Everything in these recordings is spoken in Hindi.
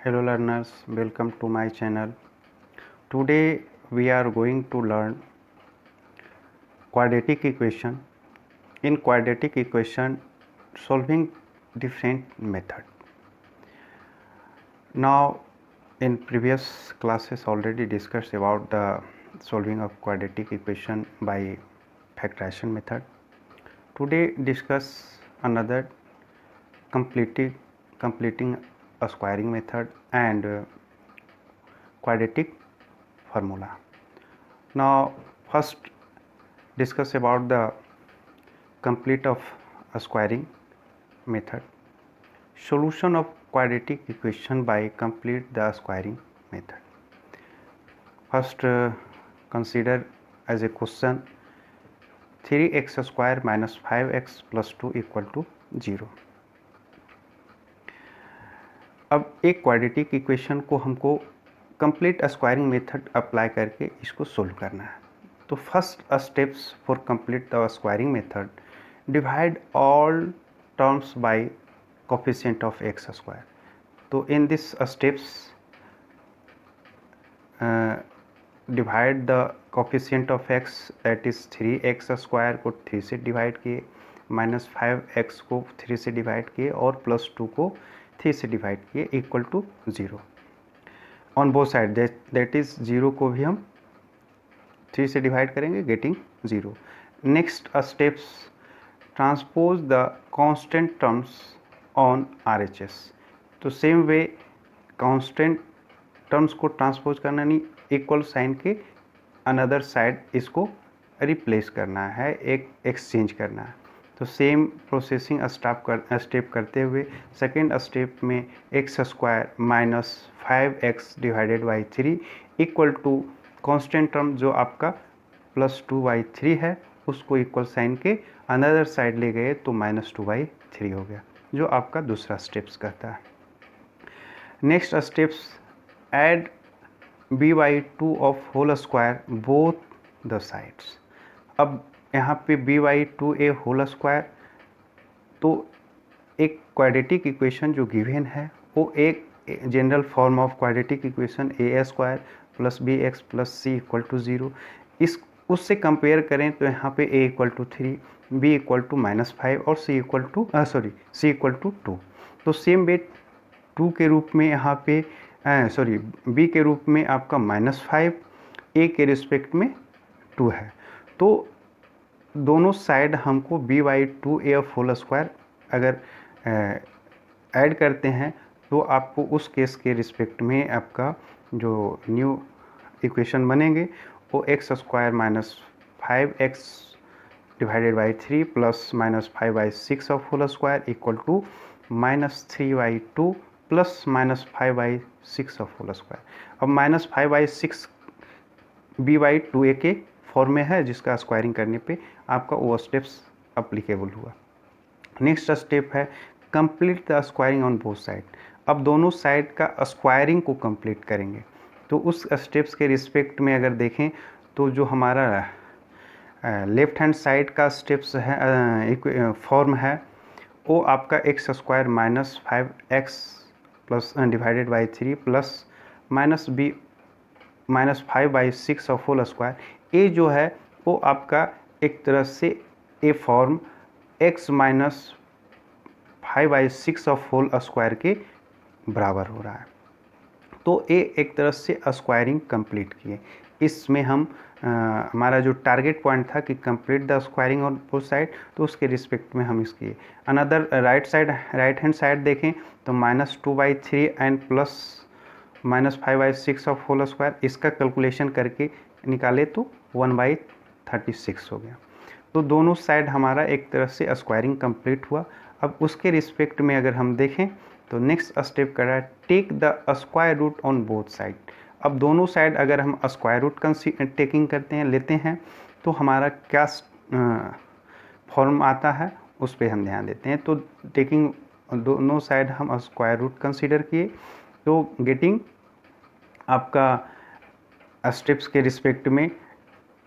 Hello learners, welcome to my channel. Today we are going to learn quadratic equation. In quadratic equation, solving different method. Now in previous classes already discussed about the solving of quadratic equation by factorization method. Today discuss another completing a squaring method and quadratic formula. Now first discuss about the complete of a squaring method. Solution of quadratic equation by complete the squaring method. First consider as a question 3x square minus 5x plus 2 equal to 0. अब एक क्वाड्रेटिक इक्वेशन को हमको कंप्लीट स्क्वायरिंग मेथड अप्लाई करके इसको सोल्व करना है. तो first steps for complete the squaring method, divide all terms by coefficient of x square. तो in this steps divide the coefficient of x that is 3x square को 3 से डिवाइड किए, माइनस 5x को 3 से डिवाइड किए और प्लस 2 को 3 से डिवाइड किए equal to 0 on both side. That is 0 को भी हम 3 से डिवाइड करेंगे getting 0. Next steps, transpose the constant terms on RHS. तो सेम वे कांस्टेंट टर्म्स को ट्रांसपोज करना नहीं, इक्वल साइन के अनदर साइड इसको रिप्लेस करना है, एक एक्सचेंज करना है. तो सेम प्रोसेसिंग स्टेप करते हुए सेकेंड स्टेप में x square minus 5x divided by 3 equal to constant term जो आपका प्लस 2/3 है उसको इक्वल साइन के अनदर साइड ले गए तो माइनस 2/3 हो गया, जो आपका दूसरा स्टेप्स करता है. Next steps, add b/2 of whole square both the sides. अब यहाँ पे b/2a होल स्क्वायर, तो एक क्वाड्रेटिक इक्वेशन जो गिवन है वो एक general form of quadratic equation a square plus bx plus c equal to 0. इस उससे कंपेयर करें तो यहाँ पे a equal to 3, b equal to -5 और c इक्वल टू 2. तो सेम वे 2 के रूप में यहाँ पे b के रूप में आपका -5, a के रिस्पेक्ट में 2 है. तो दोनों साइड हमको b/2a ऑफ होल स्क्वायर अगर ऐड करते हैं तो आपको उस केस के रिस्पेक्ट में आपका जो न्यू इक्वेशन बनेंगे वो x square minus 5x divided by 3 plus -5/6 of whole square equal to -3/2 plus -5/6 of whole square. अब -5/6 b/2a के फॉर्म में है जिसका स्क्वायरिंग करने पे आपका वो स्टेप्स अप्लीकेबल हुआ. नेक्स्ट स्टेप है complete the squaring on both side. अब दोनों साइड का स्क्वायरिंग को कंप्लीट करेंगे. तो उस स्टेप्स के रिस्पेक्ट में अगर देखें तो जो हमारा लेफ्ट हैंड साइड का स्टेप्स है फॉर्म है वो आपका x square minus 5x plus divided by 3 plus -5/6 of whole square. ए जो है वो आपका एक तरह से ए form x minus 5/6 of whole square के बराबर हो रहा है. तो ए एक तरह से स्क्वायरिंग कंप्लीट किए. इसमें हम हमारा जो टारगेट पॉइंट था कि complete the squaring on both side, तो उसके रिस्पेक्ट में हम इसकी अनदर राइट हैंड साइड देखें तो -2/3 and plus -5/6 of whole square, इसका कैलकुलेशन करके निकाले तो 1/36 हो गया. तो दोनों साइड हमारा एक तरह से स्क्वायरिंग कंप्लीट हुआ. अब उसके रिस्पेक्ट में अगर हम देखें तो नेक्स्ट स्टेप कर रहा है take the square root on both side. अब दोनों साइड अगर हम स्क्वायर रूट टेकिंग करते हैं लेते हैं तो हमारा क्या फॉर्म आता है उस पर हम ध्यान देते हैं. तो टेकिंग दोनों साइड हम स्क्वायर रूट कंसीडर किए तो गेटिंग आपका स्टेप्स के रिस्पेक्ट में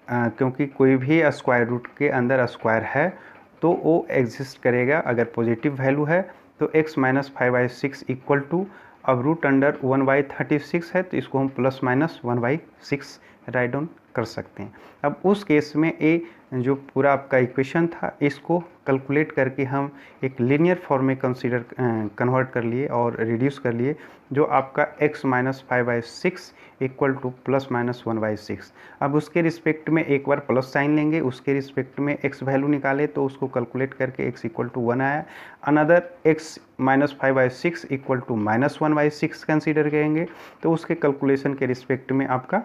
क्योंकि कोई भी स्क्वायर रूट के अंदर स्क्वायर है तो वो एग्जिस्ट करेगा. अगर पॉजिटिव वैल्यू है तो x माइनस 5/6 इक्वल टू अब रूट अंडर 1/36 है तो इसको हम प्लस माइनस 1/6 राइट डाउन कर सकते हैं। अब उस केस में ए जो पूरा आपका इक्वेशन था इसको कैलकुलेट करके हम एक लीनियर फॉर्म में कन्वर्ट कर लिए और रिड्यूस कर लिए, जो आपका x minus 5/6 equal to plus minus 1/6। अब उसके रिस्पेक्ट में एक बार प्लस साइन लेंगे, उसके रिस्पेक्ट में x वैल्यू निकाले तो उसको कैलकुलेट करके x इक्वल टू 1 आया। Another x minus 5/6 equal to minus 1/6 consider करेंगे तो उसके कैलकुलेशन के रिस्पेक्ट में आपका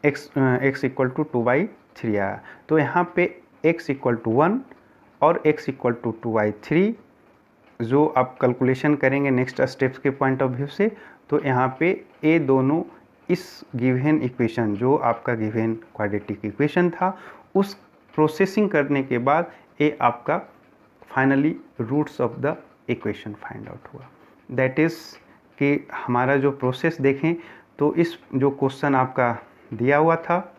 x इक्वल टू 2/3 आया। तो यहाँ पे x इक्वल टू 1 और x इक्वल टू 2/3 जो आप कैलकुलेशन करेंगे नेक्स्ट स्टेप्स के पॉइंट ऑफ व्यू से, तो यहाँ पे ये दोनों इस गिवन इक्वेशन जो आपका गिवन क्वाड्रेटिक इक्वेशन था उस प्रोसेसिंग करने के बाद ये आपका finally roots of the equation find out हुआ। दैट इज़ कि हमारा जो प्रोसेस देखें तो इस जो क्वेश्चन आपका दिया हुआ था,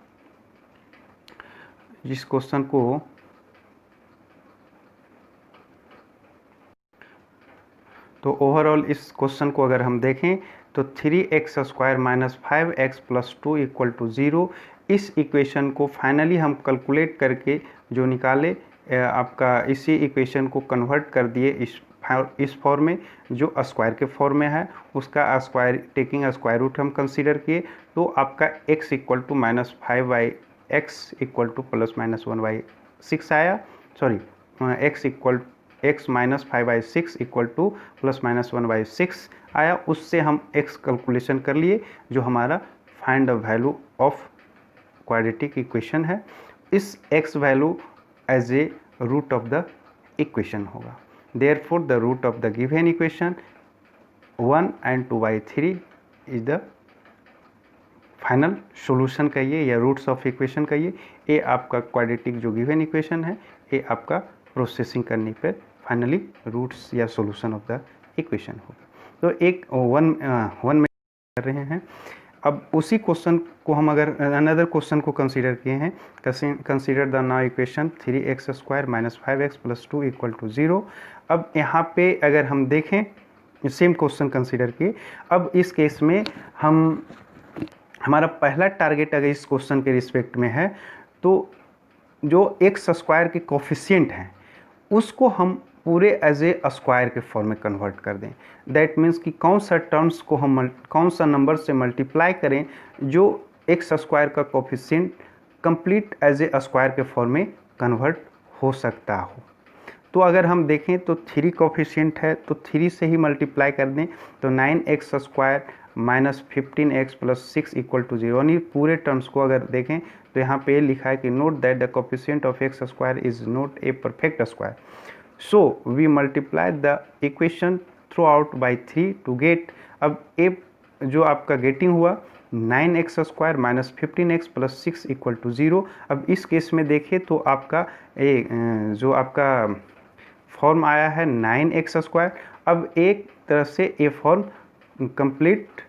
जिस क्वेश्चन को तो ओवरऑल इस क्वेश्चन को अगर हम देखें तो 3x² minus 5x plus 2 equal to 0, इस इक्वेशन को फाइनली हम कैलकुलेट करके जो निकाले आपका इसी इक्वेशन को कन्वर्ट कर दिए इस फॉर्म में जो स्क्वायर के फॉर्म में है, उसका स्क्वायर टेकिंग स्क्वायर रूट हम कंसीडर किए तो आपका x equal to minus 5/x equal to plus minus 1/6 आया। Sorry, x minus 5/6 equal to plus minus 1/6 आया। उससे हम x कैलकुलेशन कर लिए जो हमारा find the value of quadratic equation है। इस x value as a root of the equation होगा। Therefore, the root of the given equation 1 and 2/3 is the final solution कहिए या रूट्स ऑफ इक्वेशन कहिए। ये आपका क्वाड्रेटिक जो गिवन इक्वेशन है ये आपका प्रोसेसिंग करने पर फाइनली रूट्स या सॉल्यूशन ऑफ द इक्वेशन होगा। तो एक वन में कर रहे हैं। अब उसी क्वेश्चन को हम अगर अनदर क्वेश्चन को कंसीडर किए हैं, consider the now equation 3x² minus 5x plus 2 equal to 0। अब यहाँ पे अगर हम देखें सेम क्वेश्चन कंसीडर किए। अब इस केस में हमारा पहला टारगेट अगर इस क्वेश्चन के रिस्पेक्ट में है तो जो x² के कोफिशिएंट हैं उसको हम पूरे एज ए स्क्वायर के फॉर्म में कन्वर्ट कर दें। दैट मीन्स कि कौन सा टर्म्स को हम कौन सा नंबर से मल्टीप्लाई करें जो x² का coefficient complete as a square के फॉर्म में कन्वर्ट हो सकता हो। तो अगर हम देखें तो 3 कोफिशिएंट है तो 3 से ही मल्टीप्लाई कर दें तो 9x² minus 15x plus 6 equal to 0। यानी पूरे टर्म्स को अगर देखें तो यहाँ पे लिखा है कि note that the coefficient of x² is not a perfect square, so we multiply the equation throughout by 3 to get. अब ए जो आपका गेटिंग हुआ 9x² minus 15x plus 6 equal to 0। अब इस केस में देखिए तो आपका जो आपका फॉर्म आया है 9x²। अब एक तरह से ये form complete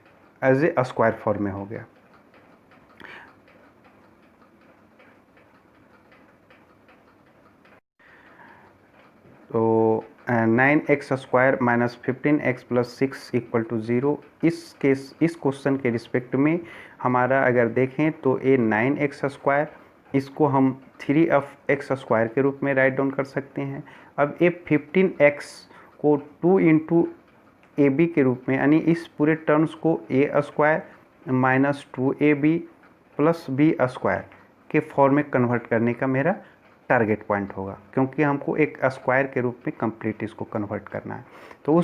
as a square form में हो गया। तो 9x² minus 15x plus 6 equal to 0 इस क्वेश्चन के रिस्पेक्ट में हमारा अगर देखें तो ये 9x² इसको हम 3x² के रूप में राइट डाउन कर सकते हैं। अब ये 15x को 2 इंटू AB के रूप में, यानी इस पूरे टर्म्स को a² minus 2ab plus b² के फॉर्म में कन्वर्ट करने का मेरा टारगेट पॉइंट होगा, क्योंकि हमको एक स्क्वायर के रूप में कंप्लीट इसको कन्वर्ट करना है। तो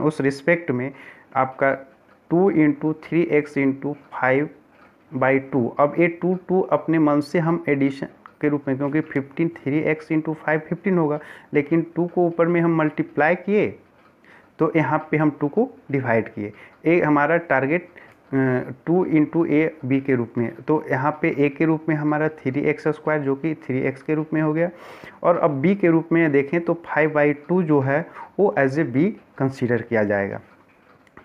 उस रिस्पेक्ट में आपका 2 इंटू 3x इंटू 5/2। अब ये 2 अपने मन से हम एडिशन के रूप में, क्योंकि 15 3x इंटू 5 15 होगा, लेकिन 2 को ऊपर में हम मल्टीप्लाई किए तो यहाँ पे हम 2 को डिवाइड किए। ए हमारा टारगेट 2 इंटू ए बी के रूप में, तो यहाँ पे ए के रूप में हमारा 3x² जो कि 3x के रूप में हो गया। और अब बी के रूप में देखें तो 5/2 जो है वो एज ए बी कंसीडर किया जाएगा।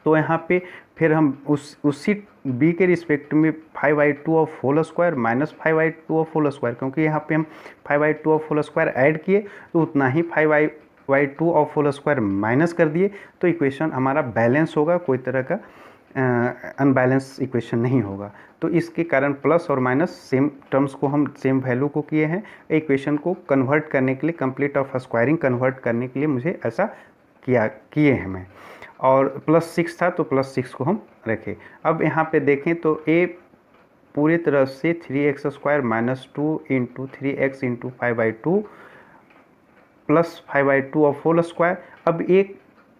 तो यहाँ पे फिर हम उसी b के रिस्पेक्ट में 5/2 of whole square minus 5/2 of whole square, क्योंकि यहाँ पे हम 5/2 ऑफ होल स्क्वायर ऐड किए तो उतना ही 2 और होल स्क्वायर माइनस कर दिए तो इक्वेशन हमारा बैलेंस होगा, कोई तरह का अनबैलेंस इक्वेशन नहीं होगा। तो इसके कारण प्लस और माइनस सेम टर्म्स को हम सेम वैल्यू को किए हैं। इक्वेशन को कन्वर्ट करने के लिए, कंप्लीट ऑफ स्क्वायरिंग कन्वर्ट करने के लिए मुझे ऐसा किए हैं मैं। और +6 था तो +6 को हम रखें। अब यहाँ पे देखें तो a पूरी तरह से 3x square minus 2 into 3x into 5/2 plus 5/2 of whole square. अब एक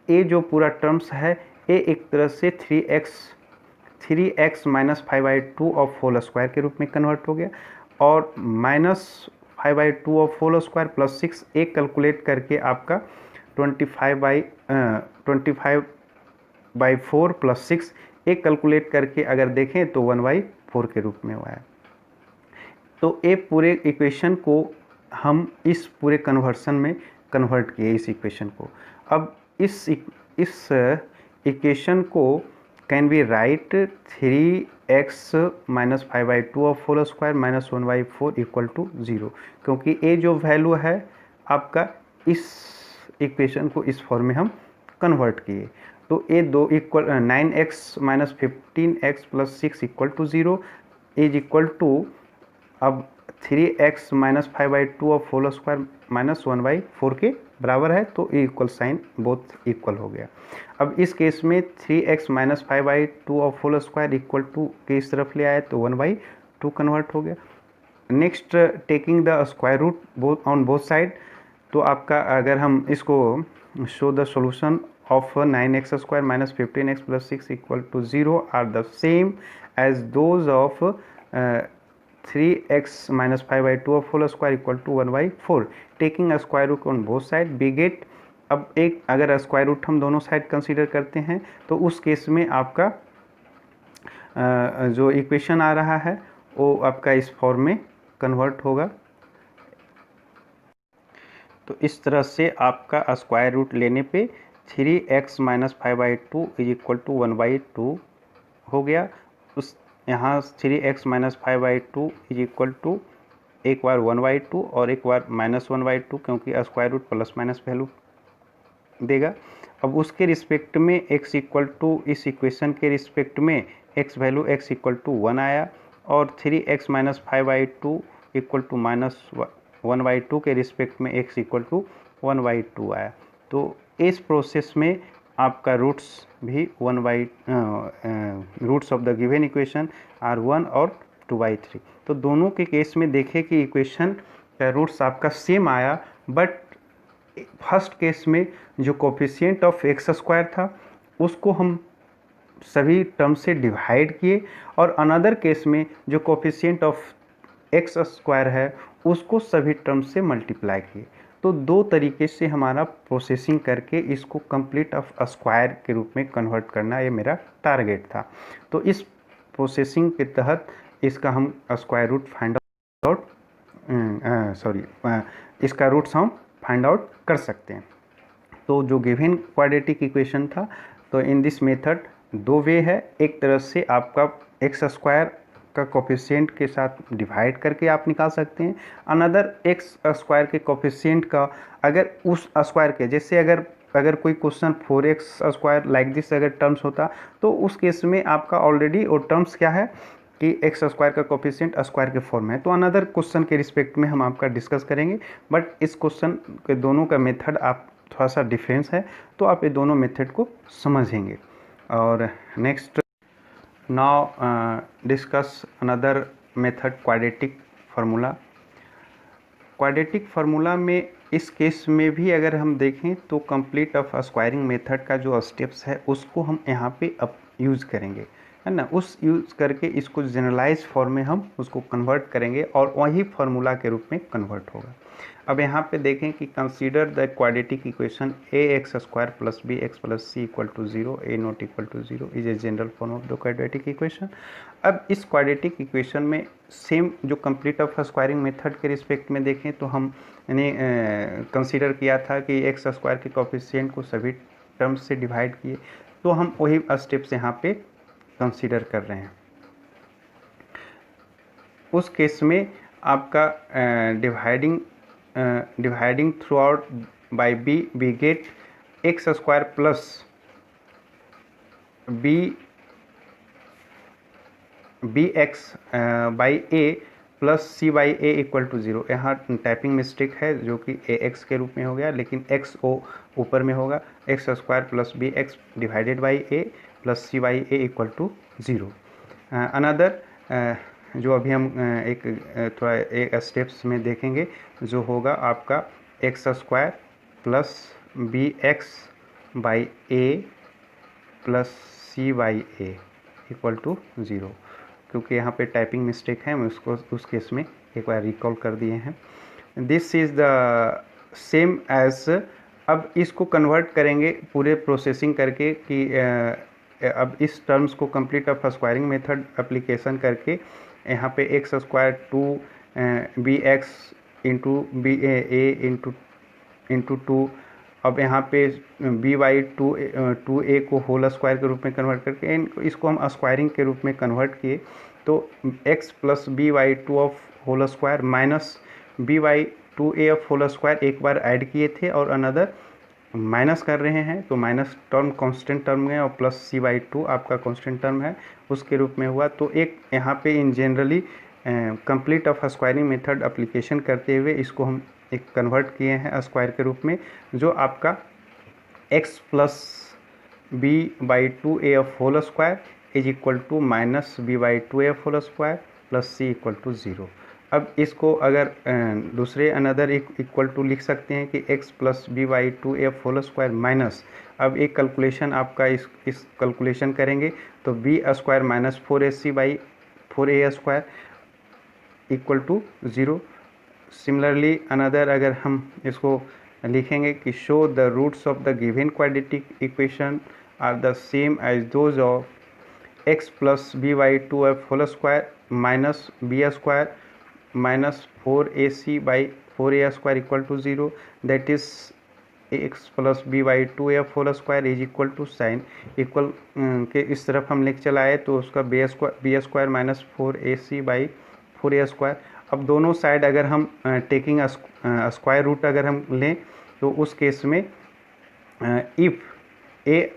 a जो पूरा टर्म्स है a एक तरह से 3x minus 5/2 of whole square के रूप में कन्वर्ट हो गया, और minus 5/2 of whole square plus 6 एक कैलकुलेट करके आपका 25/4 प्लस 6 एक कैलकुलेट करके अगर देखें तो 1/4 के रूप में हुआ है। तो ये पूरे इक्वेशन को हम इस पूरे कन्वर्सन में कन्वर्ट किए इस इक्वेशन को। अब इस इक्वेशन को can be write 3x minus 5/2 of whole square minus 1/4 equal to 0, क्योंकि ये जो वैल्यू है आपका इस इक्वेशन को इस फॉर्म में हम कन्वर्ट किए। तो ये दो equal 9x minus 15x plus 6 equal to 0 is equal to अब 3x minus 5/2 of whole square minus 1/4 के बराबर है, तो इक्वल साइन बोथ इक्वल हो गया। अब इस केस में 3x minus 5/2 of whole square equal to के इस तरफ ले आए तो 1/2 कन्वर्ट हो गया। Next taking the square root both on both side, तो आपका अगर हम इसको show the solution of 9x square minus 15x plus 6 equal to 0 are the same as those of 3x minus 5/2 of whole square equal to 1/4. Taking a square root on both side we get, अब एक अगर स्क्वायर रूट हम दोनों साइड कंसीडर करते हैं तो उस केस में आपका जो इक्वेशन आ रहा है वो आपका इस फॉर्म में कन्वर्ट होगा। तो इस तरह से आपका स्क्वायर रूट लेने पे 3x minus 5/2 is equal to 1/2 हो गया। उस यहाँ 3x minus 5/2 is equal to एक बार 1/2 और एक बार माइनस 1/2, क्योंकि square root plus minus value देगा। अब उसके रिस्पेक्ट में x इक्वल टू, इस इक्वेशन के रिस्पेक्ट में x value x equal to 1 आया, और 3x minus 5/2 equal to minus 1/2 के रिस्पेक्ट में x इक्वल टू 1/2 आया। तो इस प्रोसेस में आपका रूट्स भी roots of the given equation are 1 और 2/3। तो दोनों के केस में देखें कि इक्वेशन का रूट्स आपका सेम आया, बट फर्स्ट केस में जो कोफिशिएंट ऑफ एक्स स्क्वायर था उसको हम सभी टर्म से डिवाइड किए, और अनदर केस में जो कोफिशिएंट ऑफ एक्स स्क्वायर है उसको सभी टर्म से मल्टीप्लाई किए। तो दो तरीके से हमारा प्रोसेसिंग करके इसको कंप्लीट ऑफ स्क्वायर के रूप में कन्वर्ट करना ये मेरा टारगेट था। तो इस प्रोसेसिंग के तहत इसका हम स्क्वायर रूट फाइंड आउट इसका रूट्स हम फाइंड आउट कर सकते हैं। तो जो गिवन क्वाड्रेटिक इक्वेशन था, तो इन दिस मेथड दो वे है। एक तरह से आपका एक्स स्क्वायर का कोफिशिएंट के साथ डिवाइड करके आप निकाल सकते हैं, अनदर एक्स स्क्वायर के कोफिशिएंट का अगर उस स्क्वायर के, जैसे अगर कोई question 4x square like this अगर टर्म्स होता तो उस केस में आपका ऑलरेडी वो टर्म्स क्या है कि एक्स स्क्वायर का कोफिशिएंट स्क्वायर के फॉर्म में है। तो अनदर क्वेश्चन के रिस्पेक्ट में हम आपका डिस्कस करेंगे, बट इस क्वेश्चन के दोनों का मेथड आप थोड़ा सा डिफरेंस है, तो आप ये दोनों मेथड को समझेंगे। और next now discuss another method quadratic formula. Quadratic formula में इस केस में भी अगर हम देखें तो कंप्लीट ऑफ स्क्वायरिंग मेथड का जो स्टेप्स है उसको हम यहाँ पे अब यूज़ करेंगे, है ना। उस यूज़ करके इसको जनरलाइज फॉर्म में हम उसको कन्वर्ट करेंगे और वही फार्मूला के रूप में कन्वर्ट होगा। अब यहाँ पे देखें कि consider the quadratic equation ax square plus bx plus c equal to 0, a not equal to 0 is a general form of the quadratic equation. अब इस क्वाड्रेटिक इक्वेशन में सेम जो कंप्लीट ऑफ स्क्वायरिंग मेथड के रिस्पेक्ट में देखें तो हम कंसीडर किया था कि एक्स स्क्वायर के कोफिशिएंट को सभी टर्म्स से डिवाइड किए, तो हम वही स्टेप्स यहाँ पे कंसीडर कर रहे हैं। उस केस में आपका dividing through out by b, we get x square plus bx by a plus c by a equal to 0। यहाँ टाइपिंग मिस्टेक है जो कि ए एक्स के रूप में हो गया, लेकिन एक्स ओ ऊपर में होगा। X square plus b x divided by a plus c by a equal to 0। Another जो अभी हम एक थोड़ा एक स्टेप्स में देखेंगे, जो होगा आपका x square plus b x by a plus c by a equal to 0। क्योंकि यहाँ पे टाइपिंग मिस्टेक है, मैं उसको उस केस में एक बार रिकॉल कर दिए हैं। This is the same as, अब इसको कन्वर्ट करेंगे पूरे प्रोसेसिंग करके कि अब इस टर्म्स को complete of squaring method application करके यहाँ पे x square two b x into b a into two, अब यहाँ पे बी वाई टू ए को होल स्क्वायर के रूप में कन्वर्ट करके इसको हम स्क्वायरिंग के रूप में कन्वर्ट किए, तो x plus b by two of whole square minus b by two a of whole square एक बार ऐड किए थे और अनदर माइनस कर रहे हैं, तो माइनस टर्म कांस्टेंट टर्म है और प्लस सी बाई टू आपका कांस्टेंट टर्म है उसके रूप में हुआ। तो एक यहाँ पे इन generally complete of squaring method application करते हुए इसको हम एक कन्वर्ट किए हैं स्क्वायर के रूप में, जो आपका x plus b by two a of whole square is equal to minus b by two a of whole square plus c equal to 0। अब इसको अगर दूसरे अनदर इक्वल टू लिख सकते हैं कि x plus b by two a of whole square minus, अब एक कैलकुलेशन आपका इस कैलकुलेशन करेंगे तो b square minus 4ac by 4a square equal to 0। Similarly another अगर हम इसको लिखेंगे कि show the roots of the given quadratic equation are the same as those of x plus b by two of whole square minus b square minus 4ac by 4a square equal to 0, that is x plus b by two of whole square is equal to sign equal के इस तरफ हम लिख चलाए तो उसका b square minus 4ac by 4a square. अब दोनों साइड अगर हम टेकिंग स्क्वायर रूट अगर हम लें तो उस केस में इफ़ ए,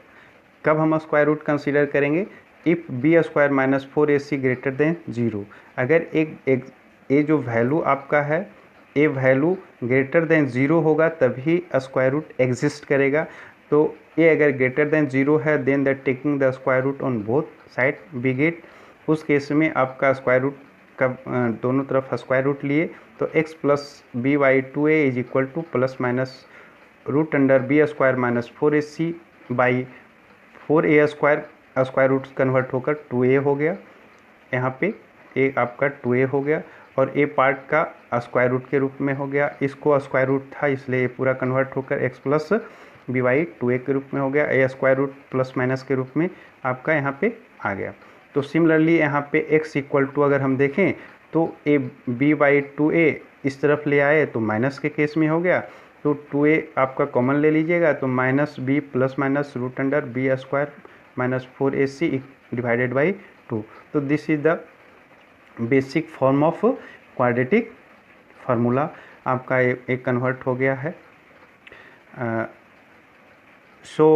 कब हम स्क्वायर रूट कंसीडर करेंगे, if b square minus 4ac greater than 0। अगर एक ए जो वैल्यू आपका है, ए वैल्यू ग्रेटर देन 0 होगा तभी स्क्वायर रूट एग्जिस्ट करेगा। तो ए अगर ग्रेटर देन 0 है then the taking the square root on both side be get, उस केस में आपका स्क्वायर रूट का दोनों तरफ स्क्वायर रूट लिए तो x plus b by two a is equal to plus minus root under b square minus 4ac by 4a square root convert होकर 2a हो गया। यहाँ पे a आपका 2a हो गया और a पार्ट का स्क्वायर रूट के रूप में हो गया, इसको स्क्वायर रूट था इसलिए ये पूरा कन्वर्ट होकर x plus b Y 2a के रूप में हो गया। a square root plus minus के रूप में आपका यहाँ पे आ गया। तो सिमिलरली यहाँ पे x इक्वल टू अगर हम देखें तो ए बी बाई टू ए इस तरफ ले आए तो माइनस के केस में हो गया, तो 2a आपका कॉमन ले लीजिएगा तो minus b plus minus root under b square minus 4ac divided by 2। तो this is the basic form of quadratic formula आपका एक कन्वर्ट हो गया है। So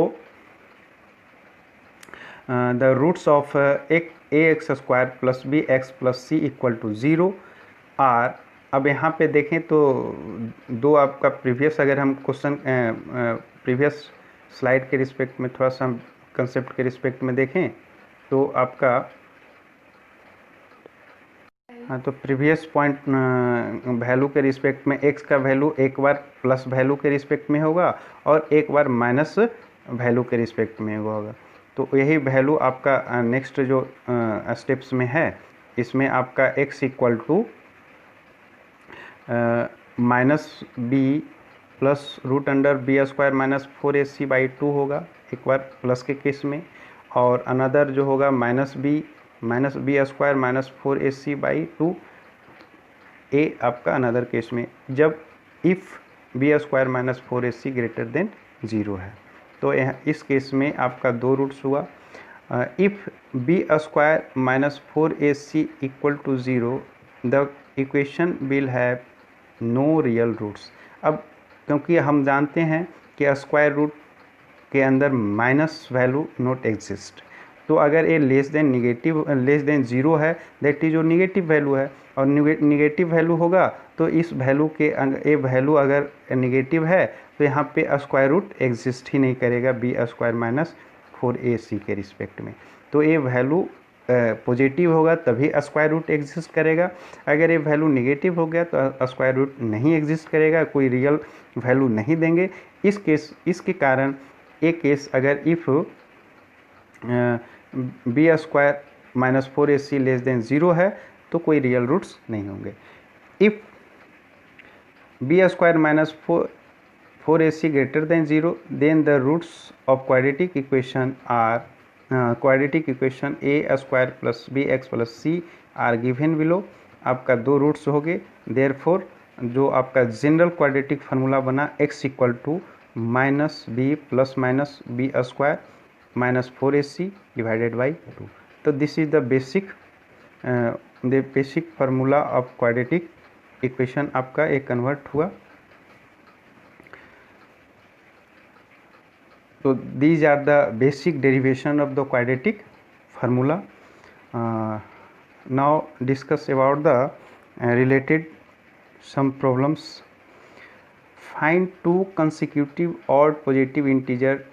the roots of ax square plus b x plus c equal to 0 are, अब यहाँ पे देखें तो दो आपका प्रीवियस अगर हम क्वेश्चन प्रीवियस स्लाइड के रिस्पेक्ट में थोड़ा सा हम कंसेप्ट के रिस्पेक्ट में देखें तो आपका हाँ, तो प्रीवियस पॉइंट वैल्यू के रिस्पेक्ट में x का वैल्यू एक बार प्लस वैल्यू के रिस्पेक्ट में होगा और एक बार माइनस वैल्यू के रिस्पेक्ट में होगा। तो यही वैल्यू आपका नेक्स्ट जो स्टेप्स में है, इसमें आपका x equal to minus b plus root under b square minus 4ac by 2 होगा एक बार प्लस के केस में, और अनदर जो होगा minus b square minus 4ac by 2 a आपका अनदर केस में, जब if b square minus 4ac greater than 0 है। तो इस केस में आपका दो रूट्स हुआ। If b square minus 4ac equal to 0 the equation will have no real roots. अब क्योंकि हम जानते हैं कि स्क्वायर रूट के अंदर माइनस वैल्यू नॉट एग्जिस्ट। तो अगर ये लेस देन ज़ीरो है, दैट इज जो निगेटिव वैल्यू है, और निगेटिव वैल्यू होगा तो इस वैल्यू के ये वैल्यू अगर निगेटिव है तो यहाँ पे स्क्वायर रूट एग्जिस्ट ही नहीं करेगा बी स्क्वायर माइनस 4ac के रिस्पेक्ट में। तो ये वैल्यू पॉजिटिव होगा तभी स्क्वायर रूट एग्जिस्ट करेगा। अगर ये वैल्यू निगेटिव हो गया तो स्क्वायर रूट नहीं एग्जिस्ट करेगा, कोई रियल वैल्यू नहीं देंगे। इसके कारण एक केस अगर if b square minus 4ac less than zero है तो कोई रियल रूट्स नहीं होंगे। If b square minus 4ac greater than zero then the roots of quadratic equation are a square plus b x plus c are given below. आपका दो रूट्स हो गए, देयरफॉर जो आपका जनरल क्वाड्रेटिक फार्मूला बना x equal to minus b plus minus b square minus 4ac divided by 2। तो this is the basic formula of quadratic equation आपका एक कन्वर्ट हुआ। तो these are the basic derivation of the quadratic formula. Now discuss about the related some problems. Find two consecutive odd positive integer,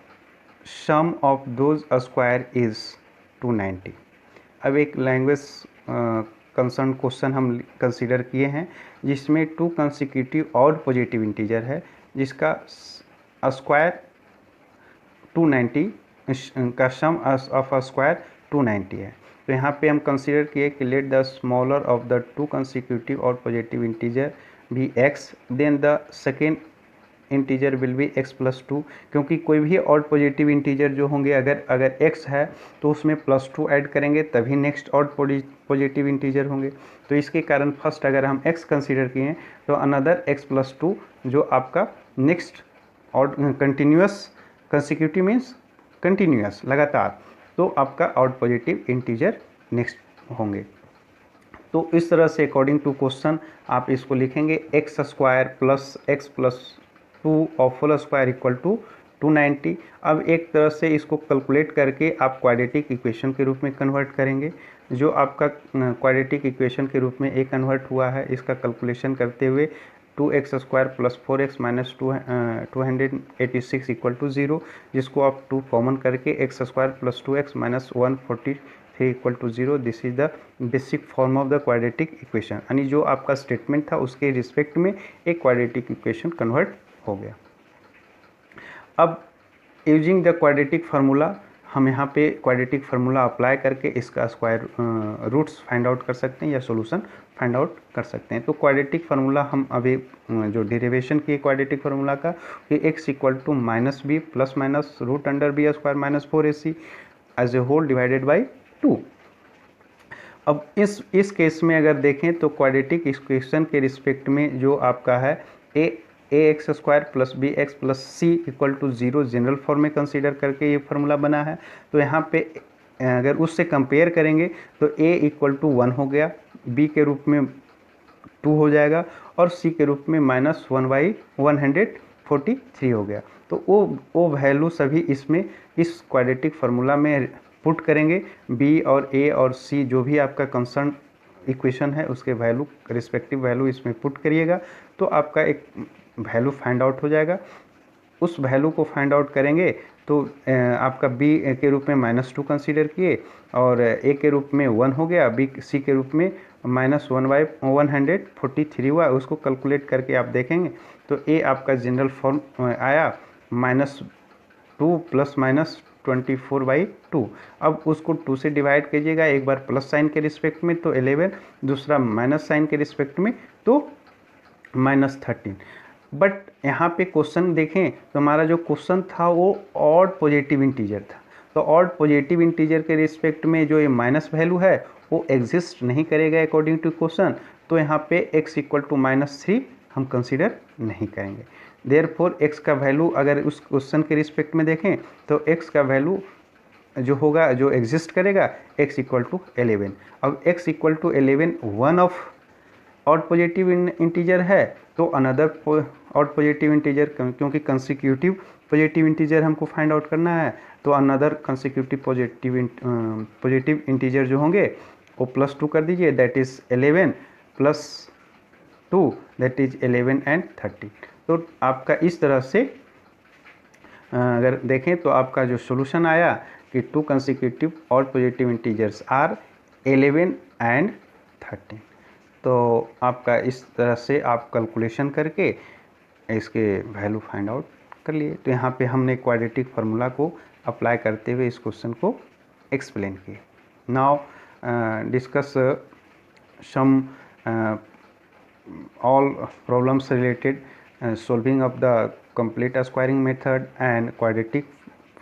sum of those square is 290. अब एक लैंग्वेज कंसर्न क्वेश्चन हम कंसिडर किए हैं जिसमें to consecutive odd positive integer है जिसका स्क्वायर 290 का सम ऑफ अ स्क्वायर 290 है। तो यहाँ पे हम कंसीडर किए कि let the smaller of the two consecutive और पॉजिटिव इंटीजर भी x, then the second integer will be x plus 2, क्योंकि कोई भी और पॉजिटिव इंटीजर जो होंगे अगर x है तो उसमें प्लस 2 ऐड करेंगे तभी नेक्स्ट और पॉजिटिव इंटीजर होंगे। तो इसके कारण फर्स्ट अगर हम x कंसीडर किए तो अनदर x प्लस 2 जो आपका नेक्स्ट और कंटिन्यूस, कंसिक्यूटिव मीन्स कंटिन्यूस लगातार, तो आपका ऑड पॉजिटिव इंटीजर नेक्स्ट होंगे। तो इस तरह से अकॉर्डिंग टू क्वेश्चन आप इसको लिखेंगे x square plus x plus 2 और फुल स्क्वायर इक्वल टू 290। अब एक तरह से इसको कैलकुलेट करके आप क्वाड्रेटिक इक्वेशन के रूप में कन्वर्ट करेंगे। जो आपका क्वाड्रेटिक इक्वेशन के रूप में ए कन्वर्ट हुआ है इसका कैलकुलेशन करते हुए 2x square plus 4x minus 286 equal to 0, जिसको आप 2 कॉमन करके x square plus 2x minus 143 equal to 0। This is the basic form of the quadratic equation, यानी जो आपका स्टेटमेंट था उसके रिस्पेक्ट में एक क्वाड्रेटिक इक्वेशन कन्वर्ट हो गया। अब यूजिंग द क्वाड्रेटिक फार्मूला हम यहाँ पे क्वाड्रेटिक फार्मूला अप्लाई करके इसका स्क्वायर रूट्स फाइंड आउट कर सकते हैं या सॉल्यूशन फाइंड आउट कर सकते हैं। तो क्वाड्रेटिक फार्मूला हम अभी जो डेरिवेशन किए क्वाड्रेटिक फार्मूला का कि x equal to minus b plus minus root under b square minus 4ac as a whole divided by 2। अब इस केस में अगर देखें तो क्वाड्रेटिक इक्वेशन के रिस्पेक्ट में जो आपका है a x square plus b x plus c equal to 0 general form में कंसीडर करके ये फार्मूला बना है। तो यहाँ पे अगर उससे कंपेयर करेंगे तो a इक्वल टू 1 हो गया, b के रूप में 2 हो जाएगा और c के रूप में माइनस 1/143 हो गया। तो वो वैल्यू सभी इसमें इस क्वाड्रेटिक फार्मूला में पुट करेंगे। b और a और c जो भी आपका कंसर्न इक्वेशन है उसके वैल्यू रिस्पेक्टिव वैल्यू इसमें पुट करिएगा तो आपका एक वैल्यू फाइंड आउट हो जाएगा। उस वैल्यू को फाइंड आउट करेंगे तो आपका b के रूप में माइनस 2 कंसीडर किए और a के रूप में 1 हो गया, b c के रूप में माइनस 1/143 हुआ। उसको कैलकुलेट करके आप देखेंगे तो a आपका जनरल फॉर्म आया -2 प्लस माइनस 24/2। अब उसको 2 से डिवाइड कीजिएगा, एक बार प्लस साइन के रिस्पेक्ट में तो 11, दूसरा माइनस साइन के रिस्पेक्ट में तो -13। बट यहाँ पे क्वेश्चन देखें तो हमारा जो क्वेश्चन था वो ऑड पॉजिटिव इंटीजर था। तो ऑड पॉजिटिव इंटीजर के रिस्पेक्ट में जो ये माइनस वैल्यू है वो एग्जिस्ट नहीं करेगा अकॉर्डिंग टू क्वेश्चन। तो यहाँ पे x इक्वल टू -3 हम कंसीडर नहीं करेंगे। देयरफॉर x का वैल्यू अगर उस क्वेश्चन के रिस्पेक्ट में देखें तो x का वैल्यू जो होगा जो एग्जिस्ट करेगा x इक्वल टू 11। अब x equal to 11 one of odd positive integer है तो अनदर आउट पॉजिटिव इंटीजर, क्योंकि कंसिक्यूटिव पॉजिटिव इंटीजर हमको फाइंड आउट करना है, तो अनदर कंसिक्यूटिव पॉजिटिव इंटीजर जो होंगे वो +2 कर दीजिए, that is 11 + 2 that is 11 and 13। तो आपका इस तरह से अगर देखें तो आपका जो सोल्यूशन आया कि 2 कंसिक्यूटिव और पॉजिटिव इंटीजर्स आर 11 एंड 13। तो आपका इस तरह से आप कैलकुलेशन करके इसके वैल्यू फाइंड आउट कर लिए। तो यहाँ पे हमने क्वाड्रेटिक फार्मूला को अप्लाई करते हुए इस क्वेश्चन को एक्सप्लेन किए। Now discuss some all problems related solving of the complete squaring method and quadratic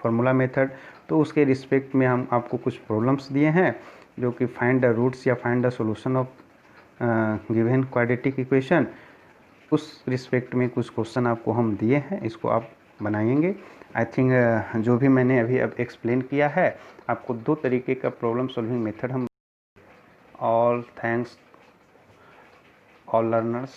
formula method। तो उसके रिस्पेक्ट में हम आपको कुछ प्रॉब्लम्स दिए हैं जो कि फाइंड द रूट्स या find the solution of given quadratic equation, उस रिस्पेक्ट में कुछ क्वेश्चन आपको हम दिए हैं, इसको आप बनाएंगे। आई थिंक जो भी मैंने अभी अब एक्सप्लेन किया है आपको 2 तरीके का प्रॉब्लम सॉल्विंग मेथड हम। All thanks all learners।